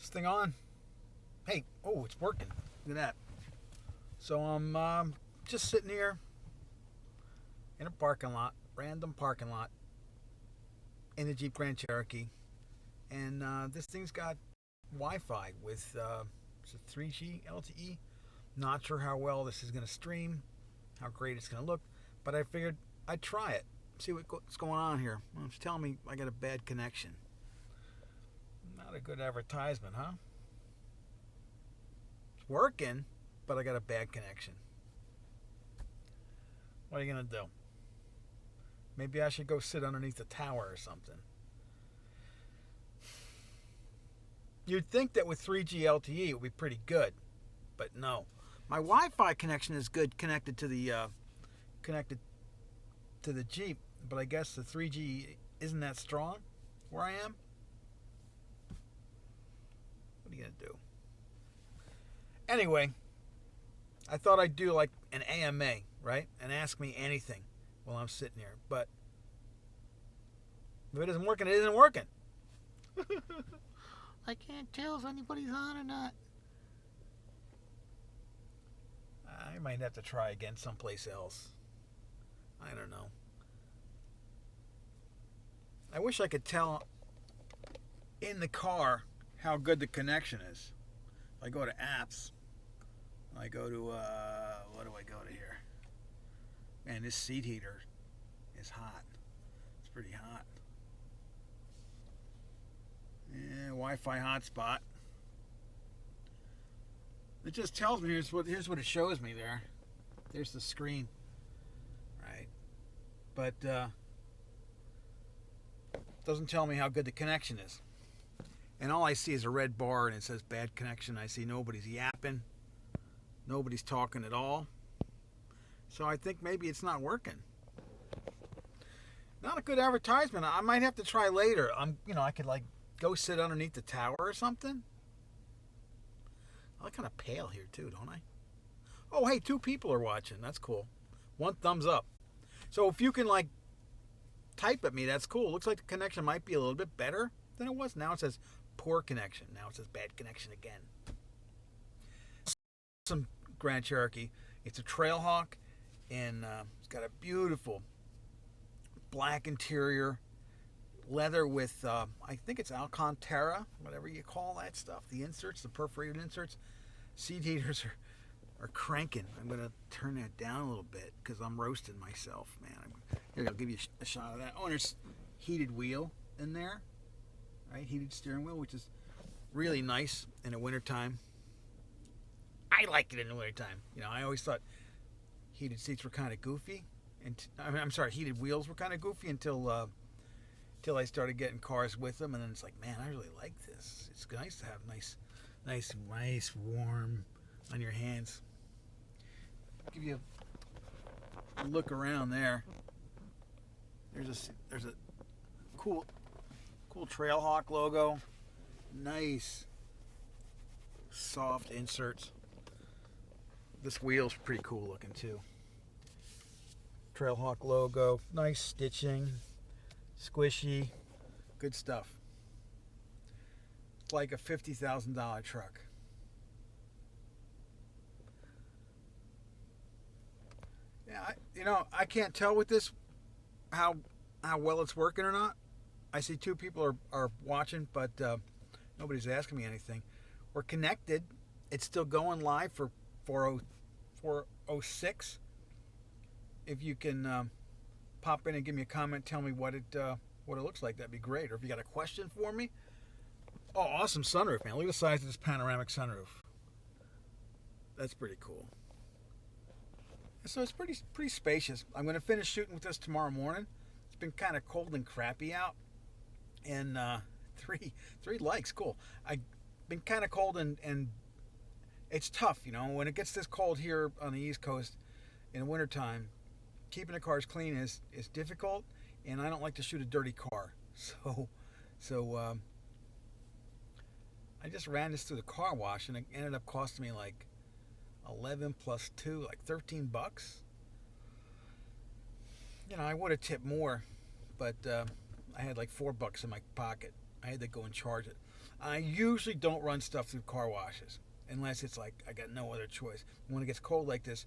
This thing on? Hey, oh, it's working. Look at that. So I'm just sitting here in a parking lot, random parking lot, in a Jeep Grand Cherokee, and this thing's got Wi-Fi with is it 3G LTE. Not sure how well this is going to stream, how great it's going to look, but I figured I'd try it, see what's going on here. Well, it's telling me I got a bad connection. Not a good advertisement, huh? It's working, but I got a bad connection. What are you going to do? Maybe I should go sit underneath the tower or something. You'd think that with 3G LTE it would be pretty good, but no. My Wi-Fi connection is good connected to the Jeep, but I guess the 3G isn't that strong where I am. What are you gonna do? Anyway, I thought I'd do like an AMA, right, and ask me anything while I'm sitting here. But if it isn't working, it isn't working. I can't tell if anybody's on or not. I might have to try again someplace else. I don't know. I wish I could tell in the car how good the connection is. I go to apps. I go to, what do I go to here? Man, this seat heater is hot. It's pretty hot. Yeah, Wi-Fi hotspot. It just tells me here's what it shows me there. There's the screen, right? But doesn't tell me how good the connection is. And all I see is a red bar and it says bad connection. I see nobody's yapping, nobody's talking at all. So I think maybe it's not working. Not a good advertisement. I might have to try later. I could like go sit underneath the tower or something. I look kind of pale here too, don't I? Oh, hey, 2 people are watching. That's cool. 1 thumbs up. So if you can like type at me, that's cool. Looks like the connection might be a little bit better than it was. Now it says poor connection. Now it says bad connection again. Some Grand Cherokee. It's a Trailhawk, and it's got a beautiful black interior, leather with I think it's Alcantara, whatever you call that stuff. The inserts, the perforated inserts. Seat heaters are cranking. I'm going to turn that down a little bit because I'm roasting myself, man. Here, I'll give you a shot of that. Oh, and there's heated wheel in there, right? Heated steering wheel, which is really nice in the wintertime. I like it in the wintertime. I always thought heated seats were kind of goofy. I'm sorry, heated wheels were kind of goofy until I started getting cars with them, and then it's like, man, I really like this. It's nice to have nice, warm on your hands. I'll give you a look around there. There's a cool Trailhawk logo. Nice, soft inserts. This wheel's pretty cool looking too. Trailhawk logo, nice stitching. Squishy, good stuff. It's like a $50,000 truck. Yeah, I can't tell with this how well it's working or not. I see 2 people are watching, but nobody's asking me anything. We're connected. It's still going live for 406. If you can pop in and give me a comment, tell me what it looks like, that'd be great. Or if you got a question for me. Oh, awesome sunroof, man. Look at the size of this panoramic sunroof. That's pretty cool. So it's pretty spacious. I'm going to finish shooting with this tomorrow morning. It's been kind of cold and crappy out. And 3 likes, cool. I've been kind of cold and it's tough, when it gets this cold here on the East Coast in the wintertime. Keeping the cars clean is difficult, and I don't like to shoot a dirty car. So I just ran this through the car wash, and it ended up costing me like 11 plus 2, like $13. I would have tipped more, but I had like $4 in my pocket, I had to go and charge it. I usually don't run stuff through car washes unless it's like I got no other choice. When it gets cold like this,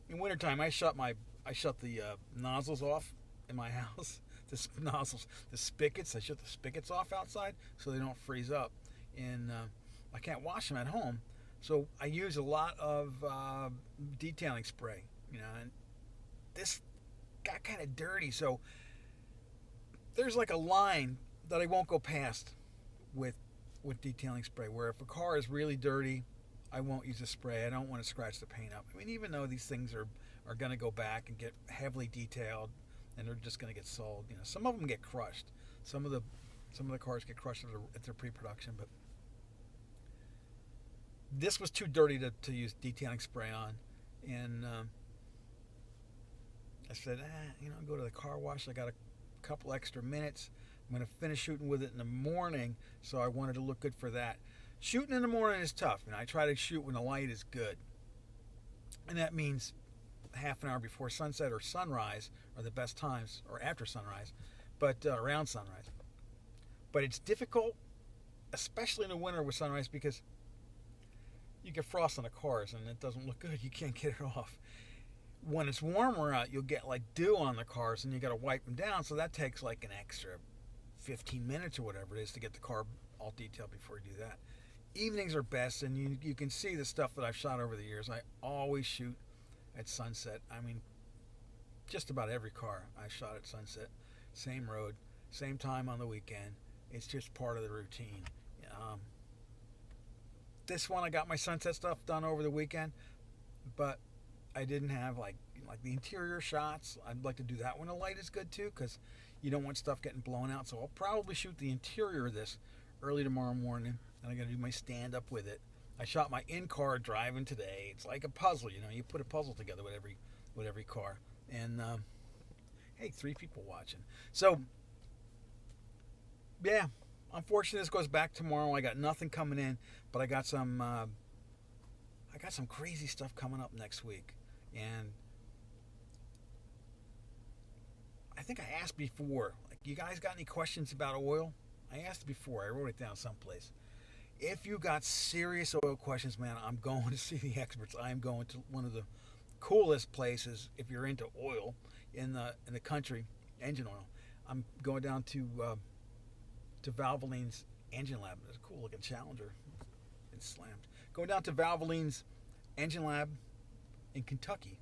in wintertime, I shut the nozzles off in my house. The spigots. I shut the spigots off outside so they don't freeze up, and I can't wash them at home. So I use a lot of detailing spray, and this got kind of dirty. So there's like a line that I won't go past with detailing spray. Where if a car is really dirty, I won't use a spray. I don't want to scratch the paint up. I mean, even though these things are going to go back and get heavily detailed, and they're just going to get sold. Some of them get crushed. Some of the cars get crushed at their pre-production, but this was too dirty to use detailing spray on, and I said, I'll go to the car wash. I got a couple extra minutes. I'm going to finish shooting with it in the morning, so I wanted to look good for that. Shooting in the morning is tough, and I try to shoot when the light is good, and that means half an hour before sunset or sunrise are the best times, or after sunrise, but around sunrise. But it's difficult, especially in the winter with sunrise, because you get frost on the cars and it doesn't look good. You can't get it off. When it's warmer out, you'll get like dew on the cars and you got to wipe them down, so that takes like an extra 15 minutes or whatever it is to get the car all detailed before you do that. Evenings are best, and you can see the stuff that I've shot over the years. I always shoot at sunset. I mean, just about every car I shot at sunset. Same road, same time on the weekend. It's just part of the routine. This one I got my sunset stuff done over the weekend, but I didn't have like the interior shots. I'd like to do that when the light is good too, because you don't want stuff getting blown out. So I'll probably shoot the interior of this early tomorrow morning, and I got to do my stand up with it. I shot my in-car driving today. It's like a puzzle, you put a puzzle together with every car. And hey, 3 people watching. So yeah, unfortunately this goes back tomorrow. I got nothing coming in, but I got some crazy stuff coming up next week. And I think I asked before, like, you guys got any questions about oil? I asked before. I wrote it down someplace. If you got serious oil questions, man, I'm going to see the experts. I'm going to one of the coolest places if you're into oil in the country, engine oil. I'm going down to Valvoline's engine lab. It's a cool looking Challenger. It's slammed. Going down to Valvoline's engine lab in Kentucky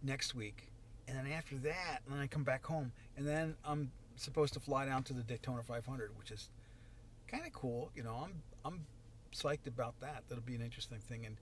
next week, and then after that, then I come back home, and then I'm supposed to fly down to the Daytona 500, which is kind of cool. I'm psyched about that. That'll be an interesting thing. And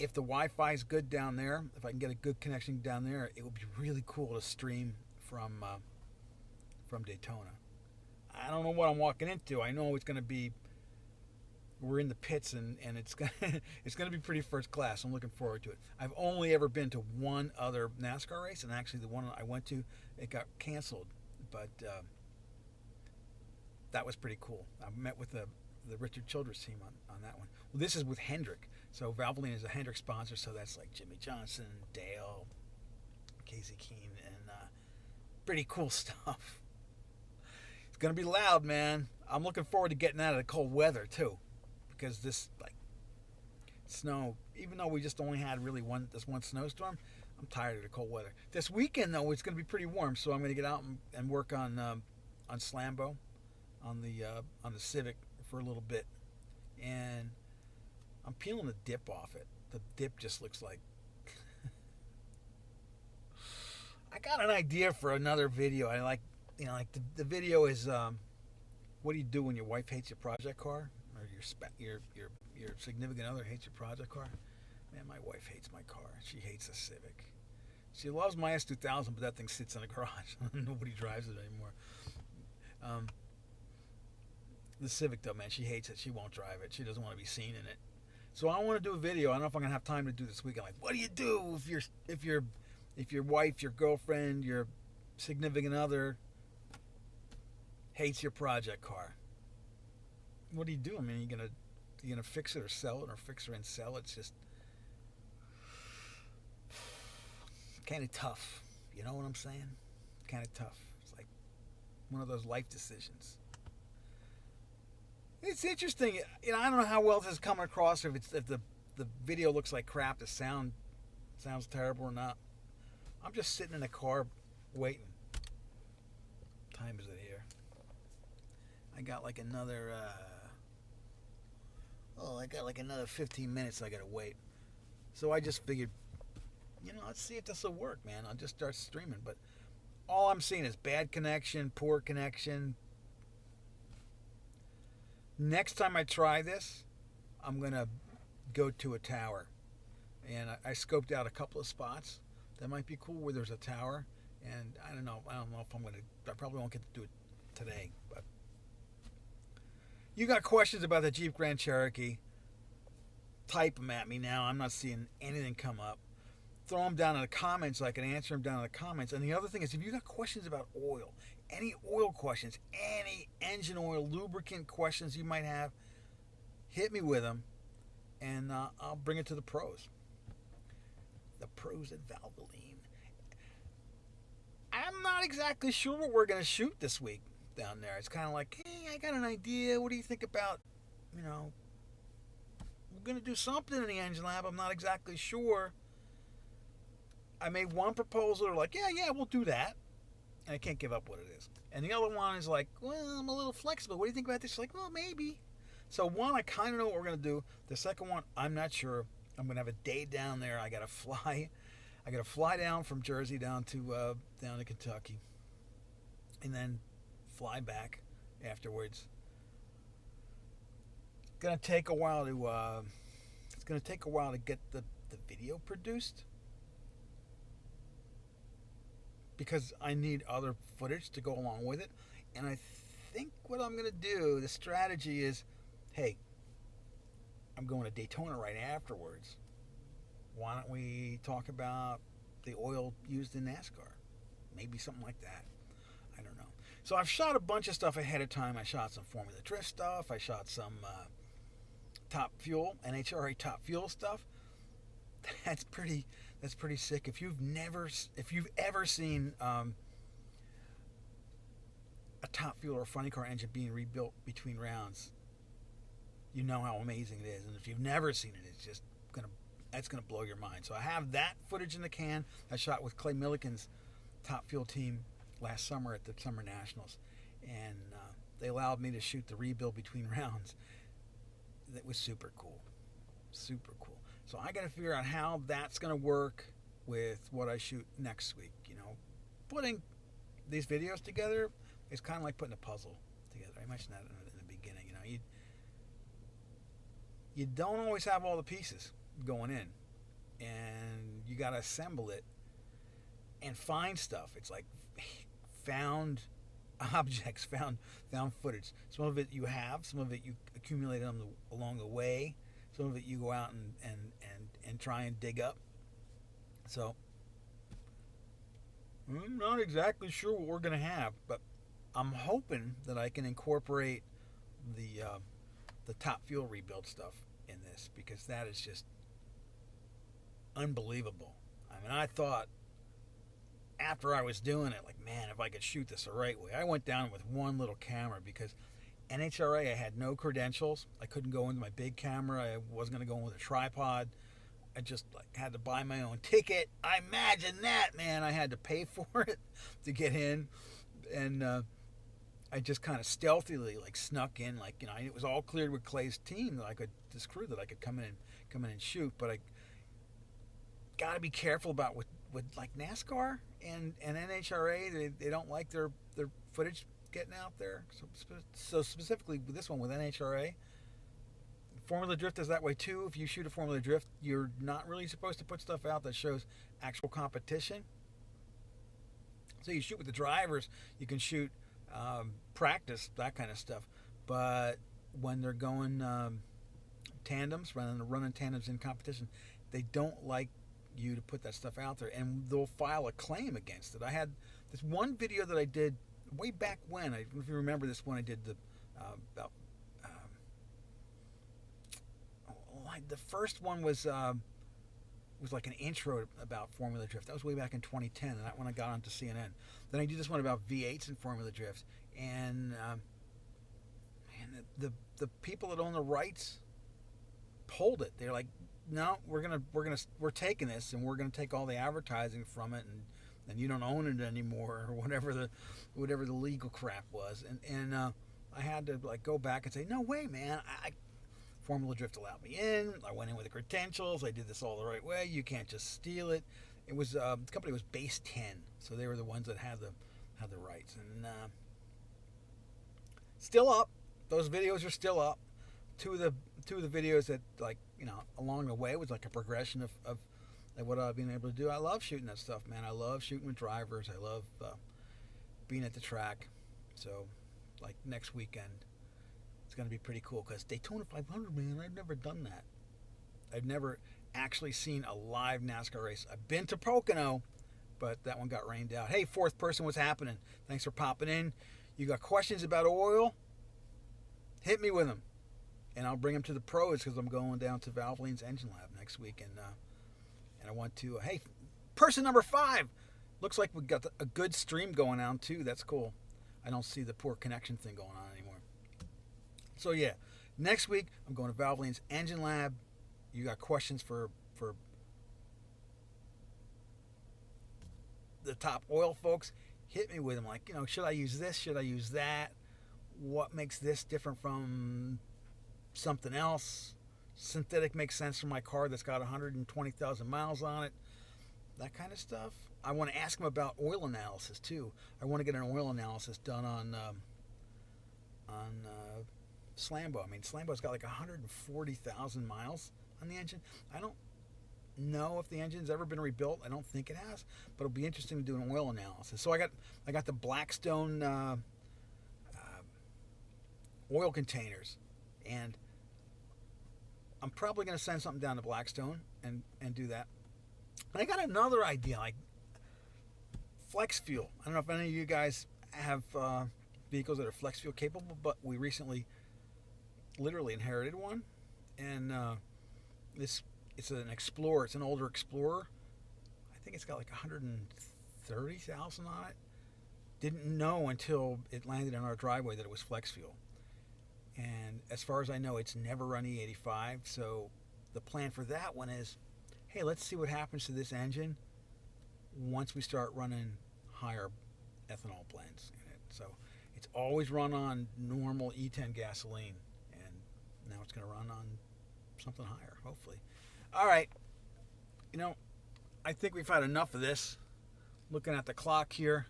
if the Wi-Fi is good down there, if I can get a good connection down there, it would be really cool to stream from Daytona. I don't know what I'm walking into. I know it's going to be. We're in the pits, and it's going to be pretty first class. I'm looking forward to it. I've only ever been to one other NASCAR race, and actually the one I went to, it got canceled. But that was pretty cool. I met with the Richard Childress team on that one. Well, this is with Hendrick. So Valvoline is a Hendrick sponsor, so that's like Jimmy Johnson, Dale, Casey Keene, and pretty cool stuff. It's going to be loud, man. I'm looking forward to getting out of the cold weather, too. Because this, like, snow, even though we just only had really one snowstorm, I'm tired of the cold weather. This weekend, though, it's going to be pretty warm, so I'm going to get out and work on Slambo, on the Civic for a little bit, and I'm peeling the dip off it. The dip just looks like. I got an idea for another video. I like, the video is, what do you do when your wife hates your project car, or your significant other hates your project car? Man, my wife hates my car. She hates the Civic. She loves my S2000, but that thing sits in the garage. Nobody drives it anymore. The Civic, though, man, she hates it. She won't drive it. She doesn't want to be seen in it. So I want to do a video. I don't know if I'm gonna have time to do this weekend. Like, what do you do if your wife, your girlfriend, your significant other hates your project car? What do you do? I mean, you gonna fix it or sell it, or fix her and sell it? It's just kind of tough. You know what I'm saying? Kind of tough. It's like one of those life decisions. It's interesting. I don't know how well this is coming across. If the video looks like crap, the sounds terrible or not. I'm just sitting in the car waiting. What time is it here? I got like another. I got like another 15 minutes. I gotta wait. So I just figured, let's see if this will work, man. I'll just start streaming. But all I'm seeing is bad connection, poor connection. Next time I try this, I'm gonna go to a tower, and I scoped out a couple of spots that might be cool where there's a tower. And I don't know if I'm gonna. I probably won't get to do it today. But you got questions about the Jeep Grand Cherokee? Type them at me now. I'm not seeing anything come up. Throw them down in the comments so I can answer them down in the comments. And the other thing is, if you got questions about oil, any oil questions, any engine oil, lubricant questions you might have, hit me with them, and I'll bring it to the pros. The pros at Valvoline. I'm not exactly sure what we're going to shoot this week down there. It's kind of like, hey, I got an idea. What do you think about, we're going to do something in the engine lab. I'm not exactly sure. I made one proposal. They're like, yeah, we'll do that. And I can't give up what it is. And the other one is like, well, I'm a little flexible. What do you think about this? Like, well, maybe. So one, I kind of know what we're going to do. The second one, I'm not sure. I'm going to have a day down there. I got to fly. I got to fly down from Jersey down to Kentucky, and then fly back afterwards. It's going to take a while to get the video produced, because I need other footage to go along with it. And I think what I'm going to do, the strategy is, hey, I'm going to Daytona right afterwards. Why don't we talk about the oil used in NASCAR? Maybe something like that. I don't know. So I've shot a bunch of stuff ahead of time. I shot some Formula Drift stuff. I shot some Top Fuel, NHRA Top Fuel stuff. That's pretty sick. If you've ever seen a Top Fuel or a funny car engine being rebuilt between rounds, you know how amazing it is. And if you've never seen it, that's gonna blow your mind. So I have that footage in the can. I shot with Clay Milliken's Top Fuel team last summer at the Summer Nationals, and they allowed me to shoot the rebuild between rounds. That was super cool. So I got to figure out how that's going to work with what I shoot next week. Putting these videos together is kind of like putting a puzzle together. I mentioned that in the beginning. You don't always have all the pieces going in, and you got to assemble it and find stuff. It's like found objects, found footage. Some of it you have, some of it you accumulate along the way. Some of it you go out and try and dig up. So I'm not exactly sure what we're going to have, but I'm hoping that I can incorporate the Top Fuel rebuild stuff in this, because that is just unbelievable. I mean, I thought after I was doing it, like, man, if I could shoot this the right way. I went down with one little camera because NHRA, I had no credentials. I couldn't go into my big camera. I wasn't going to go in with a tripod. I just had to buy my own ticket. I imagine that, man. I had to pay for it to get in, and I just kind of stealthily snuck in. It was all cleared with Clay's team this crew that I could come in and shoot. But I got to be careful about with NASCAR and NHRA. They don't like their footage getting out there. So specifically with this one with NHRA, Formula Drift is that way too. If you shoot a Formula Drift, you're not really supposed to put stuff out that shows actual competition. So you shoot with the drivers, you can shoot practice, that kind of stuff. But when they're going tandems, running tandems in competition, they don't like you to put that stuff out there, and they'll file a claim against it. I had this one video that I did way back when. I don't know if you remember this one. I did the first one was like an intro about Formula Drift. That was way back in 2010, and that one I got onto CNN. Then I did this one about V8s and Formula Drift, and man, the people that own the rights pulled it. They're like, no, we're taking this, and we're gonna take all the advertising from it, and you don't own it anymore, or whatever the legal crap was. And I had to like go back and say, no way, man. Formula Drift allowed me in. I went in with the credentials. I did this all the right way. You can't just steal it. It was the company was Base 10, so they were the ones that had the rights, and still up. Those videos are still up. Two of the videos that, like, along the way was like a progression of what I've been able to do. I love shooting that stuff, man. I love shooting with drivers. I love being at the track. So, like, next weekend, it's going to be pretty cool because Daytona 500, man, I've never done that. I've never actually seen a live NASCAR race. I've been to Pocono, but that one got rained out. Hey, fourth person, what's happening? Thanks for popping in. You got questions about oil? Hit me with them, and I'll bring them to the pros because I'm going down to Valvoline's Engine Lab next week, and I want to. Hey, person number 5. Looks like we got a good stream going on too. That's cool. I don't see the poor connection thing going on anymore. So yeah, next week I'm going to Valvoline's Engine Lab. You got questions for the top oil folks? Hit me with them. Like, should I use this? Should I use that? What makes this different from something else? Synthetic makes sense for my car that's got 120,000 miles on it. That kind of stuff. I want to ask them about oil analysis too. I want to get an oil analysis done on Slambo. I mean, Slambo's got like 140,000 miles on the engine. I don't know if the engine's ever been rebuilt. I don't think it has, but it'll be interesting to do an oil analysis. So I got the Blackstone oil containers, and I'm probably going to send something down to Blackstone and do that. And I got another idea, like flex fuel. I don't know if any of you guys have vehicles that are flex fuel capable, but we recently literally inherited one, and it's an Explorer. It's an older Explorer. I think it's got like 130,000 on it. Didn't know until it landed in our driveway that it was flex fuel. And as far as I know, it's never run E85. So the plan for that one is, hey, let's see what happens to this engine once we start running higher ethanol blends in it. So it's always run on normal E10 gasoline, and now it's going to run on something higher, hopefully. All right. I think we've had enough of this. Looking at the clock here,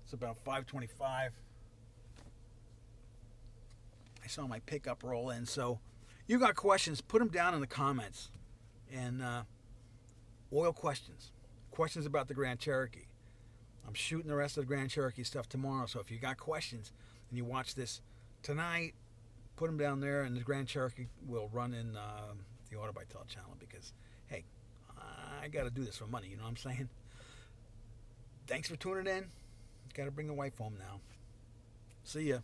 it's about 5:25. I saw my pickup roll in. So you got questions, put them down in the comments. And oil questions about the Grand Cherokee. I'm shooting the rest of the Grand Cherokee stuff tomorrow, so if you got questions and you watch this tonight, put them down there, and the Grand Cherokee will run in the Auto by Tel channel because, hey, I got to do this for money, you know what I'm saying? Thanks for tuning in. Got to bring the wife home now. See ya.